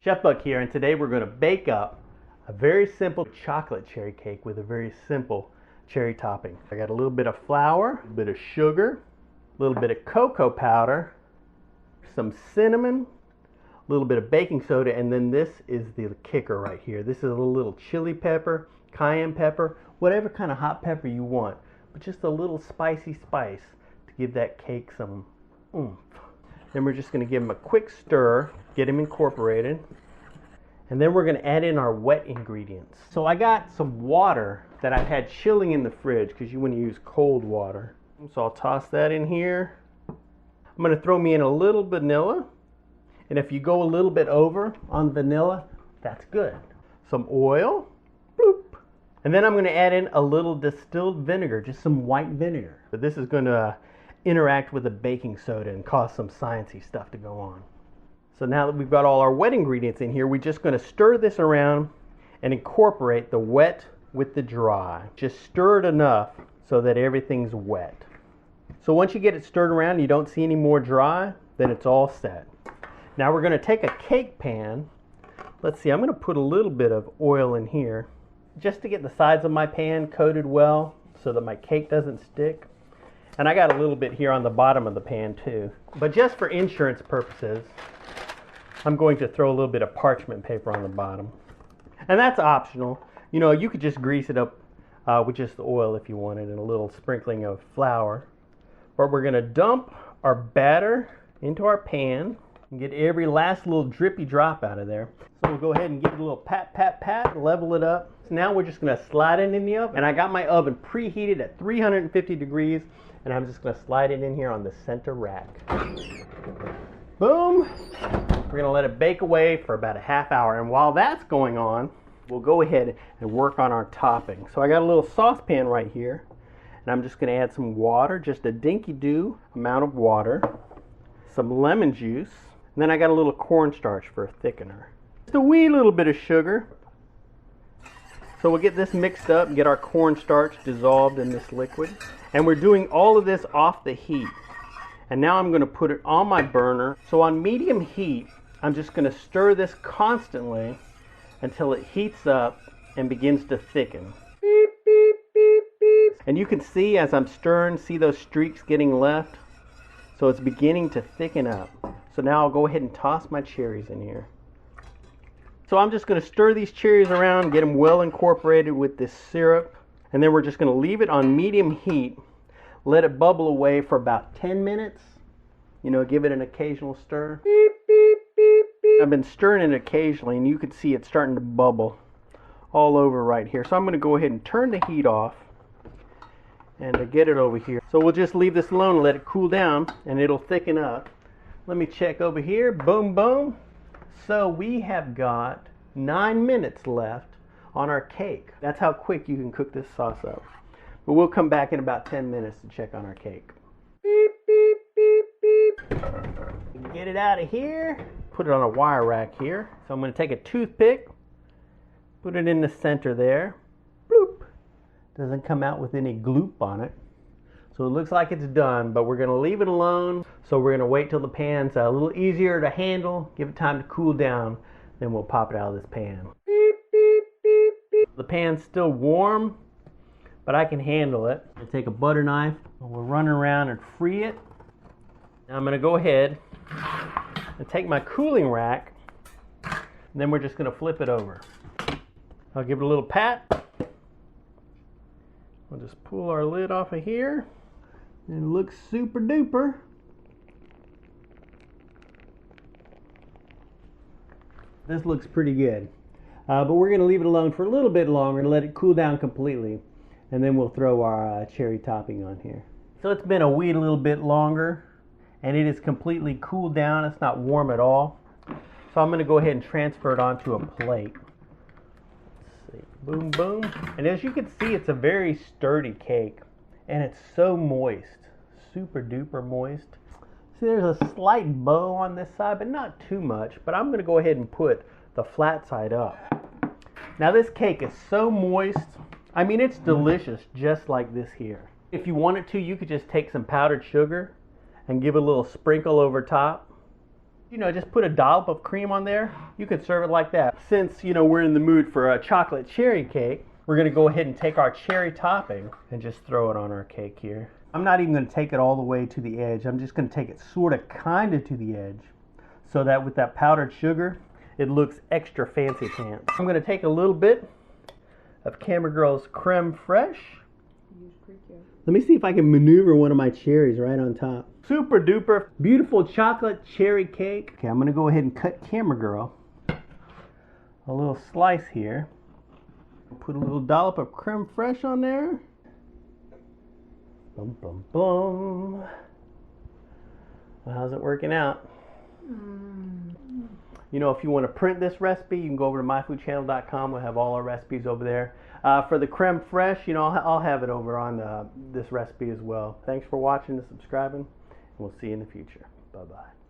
Chef Buck here, and today we're going to bake up a very simple chocolate cherry cake with a very simple cherry topping. I got a little bit of flour, a bit of sugar, a little bit of cocoa powder, some cinnamon, a little bit of baking soda, and then this is the kicker right here. This is a little chili pepper, cayenne pepper, whatever kind of hot pepper you want, but just a little spicy spice to give that cake some oomph. Then we're just going to give them a quick stir, get them incorporated, and then we're going to add in our wet ingredients. So I got some water that I've had chilling in the fridge because you want to use cold water. So I'll toss that in here. I'm going to throw me in a little vanilla, and if you go a little bit over on vanilla, that's good. Some oil, bloop. And then I'm going to add in a little distilled vinegar, just some white vinegar. But this is going to interact with the baking soda and cause some sciencey stuff to go on. So now that we've got all our wet ingredients in here, we're just going to stir this around and incorporate the wet with the dry. Just stir it enough so that everything's wet. So once you get it stirred around and you don't see any more dry, then it's all set. Now we're going to take a cake pan. Let's see, I'm going to put a little bit of oil in here just to get the sides of my pan coated well so that my cake doesn't stick. And I got a little bit here on the bottom of the pan too. But just for insurance purposes, I'm going to throw a little bit of parchment paper on the bottom. And that's optional. You know, you could just grease it up with just the oil if you wanted and a little sprinkling of flour. But we're going to dump our batter into our pan and get every last little drippy drop out of there. So we'll go ahead and give it a little pat, pat, pat, level it up. So now we're just going to slide it in the oven. And I got my oven preheated at 350 degrees. And I'm just going to slide it in here on the center rack. Boom! We're going to let it bake away for about a half hour. And while that's going on, we'll go ahead and work on our topping. So I got a little saucepan right here. And I'm just going to add some water, just a dinky-doo amount of water. Some lemon juice. And then I got a little cornstarch for a thickener. Just a wee little bit of sugar. So we'll get this mixed up and get our cornstarch dissolved in this liquid. And we're doing all of this off the heat. And now I'm going to put it on my burner. So on medium heat, I'm just going to stir this constantly until it heats up and begins to thicken. Beep, beep, beep, beep. And you can see as I'm stirring, see those streaks getting left? So it's beginning to thicken up. So now I'll go ahead and toss my cherries in here. So I'm just going to stir these cherries around, get them well incorporated with this syrup. And then we're just going to leave it on medium heat, let it bubble away for about 10 minutes. You know, give it an occasional stir. Beep, beep, beep, beep. I've been stirring it occasionally, and you can see it starting to bubble all over right here. So I'm going to go ahead and turn the heat off and get it over here. So we'll just leave this alone and let it cool down, and it'll thicken up. Let me check over here. Boom, boom. So we have got 9 minutes left on our cake. That's how quick you can cook this sauce up. But we'll come back in about 10 minutes to check on our cake. Beep, beep, beep, beep. Get it out of here. Put it on a wire rack here. So I'm going to take a toothpick, put it in the center there. Bloop. Doesn't come out with any gloop on it. So it looks like it's done, but we're going to leave it alone. So we're going to wait till the pan's a little easier to handle, give it time to cool down, then we'll pop it out of this pan. Beep, beep, beep, beep. The pan's still warm, but I can handle it. I take a butter knife, and we'll run around and free it. Now I'm going to go ahead and take my cooling rack, and then we're just going to flip it over. I'll give it a little pat. We'll just pull our lid off of here. And it looks super duper. This looks pretty good. But we're going to leave it alone for a little bit longer and let it cool down completely. And then we'll throw our cherry topping on here. So it's been a wee little bit longer. And it is completely cooled down. It's not warm at all. So I'm going to go ahead and transfer it onto a plate. Let's see. Boom, boom. And as you can see, it's a very sturdy cake. And it's so moist. Super duper moist. See, there's a slight bow on this side, but not too much. But I'm going to go ahead and put the flat side up. Now this cake is so moist. I mean, it's delicious just like this here. If you wanted to, you could just take some powdered sugar and give a little sprinkle over top. You know, just put a dollop of cream on there. You could serve it like that. Since, you know, we're in the mood for a chocolate cherry cake, we're gonna go ahead and take our cherry topping and just throw it on our cake here. I'm not even gonna take it all the way to the edge. I'm just gonna take it sort of kind of to the edge so that with that powdered sugar, it looks extra fancy pants. I'm gonna take a little bit of Camera Girl's creme fraiche. Let me see if I can maneuver one of my cherries right on top. Super duper beautiful chocolate cherry cake. Okay, I'm gonna go ahead and cut Camera Girl a little slice here. Put a little dollop of creme fraiche on there. Bum, bum, bum. Well, how's it working out? You know, if you want to print this recipe, you can go over to myfoodchannel.com. We'll have all our recipes over there. For the creme fraiche, you know, I'll have it over on this recipe as well. Thanks for watching and subscribing, and we'll see you in the future. Bye-bye.